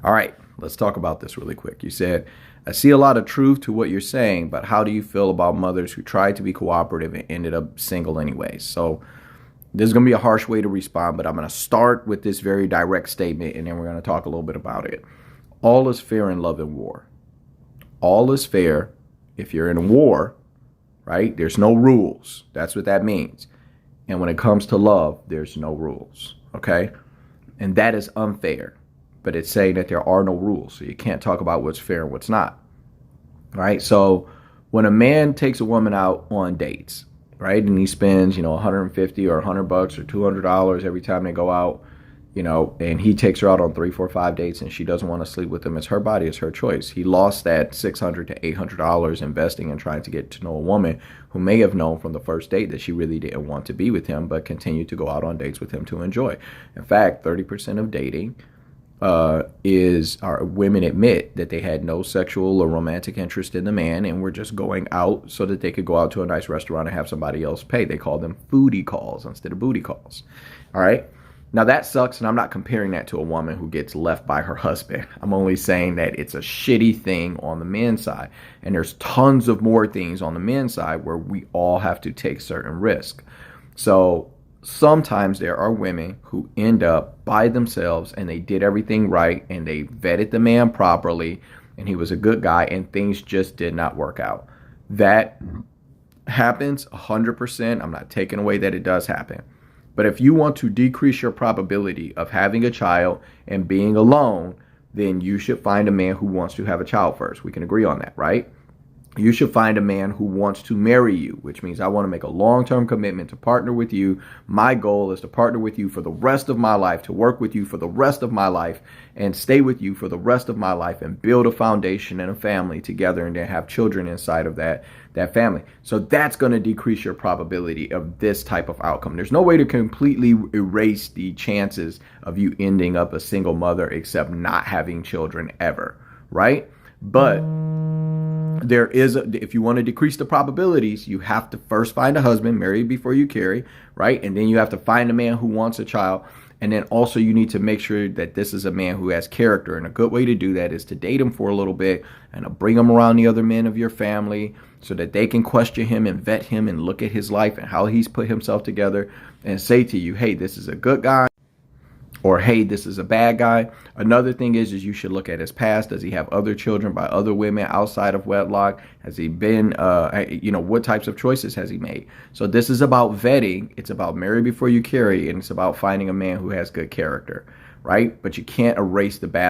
All right, let's talk about this really quick. You said, I see a lot of truth to what you're saying, but how do you feel about mothers who tried to be cooperative and ended up single anyways? So this is going to be a harsh way to respond, but I'm going to start with this very direct statement, and then we're going to talk a little bit about it. All is fair in love and war. All is fair if you're in a war, right? There's no rules. That's what that means. And when it comes to love, there's no rules, okay? And that is unfair. But it's saying that there are no rules. So you can't talk about what's fair and what's not, right? So when a man takes a woman out on dates, right, and he spends, 150 or $100 or $200 every time they go out, and he takes her out on 3, 4, 5 dates and she doesn't want to sleep with him, it's her body, it's her choice. He lost that $600 to $800 investing in trying to get to know a woman who may have known from the first date that she really didn't want to be with him, but continued to go out on dates with him to enjoy. In fact, 30% of dating women admit that they had no sexual or romantic interest in the man and were just going out so that they could go out to a nice restaurant and have somebody else pay. They call them foodie calls instead of booty calls. All right. Now that sucks, and I'm not comparing that to a woman who gets left by her husband. I'm only saying that it's a shitty thing on the men's side. And there's tons of more things on the men's side where we all have to take certain risks. So sometimes there are women who end up by themselves and they did everything right and they vetted the man properly and he was a good guy and things just did not work out. That happens 100%. I'm not taking away that it does happen. But if you want to decrease your probability of having a child and being alone, then you should find a man who wants to have a child first. We can agree on that, right? You should find a man who wants to marry you, which means I want to make a long-term commitment to partner with you. My goal is to partner with you for the rest of my life, to work with you for the rest of my life, and stay with you for the rest of my life and build a foundation and a family together and then have children inside of that family. So that's going to decrease your probability of this type of outcome. There's no way to completely erase the chances of you ending up a single mother except not having children ever, right? But if you want to decrease the probabilities, you have to first find a husband, marry before you carry, right? And then you have to find a man who wants a child. And then also you need to make sure that this is a man who has character. And a good way to do that is to date him for a little bit and bring him around the other men of your family so that they can question him and vet him and look at his life and how he's put himself together and say to you, hey, this is a good guy. Or, hey, this is a bad guy. Another thing is you should look at his past. Does he have other children by other women outside of wedlock? Has he been, what types of choices has he made? So this is about vetting. It's about marry before you carry. And it's about finding a man who has good character, right? But you can't erase the bad.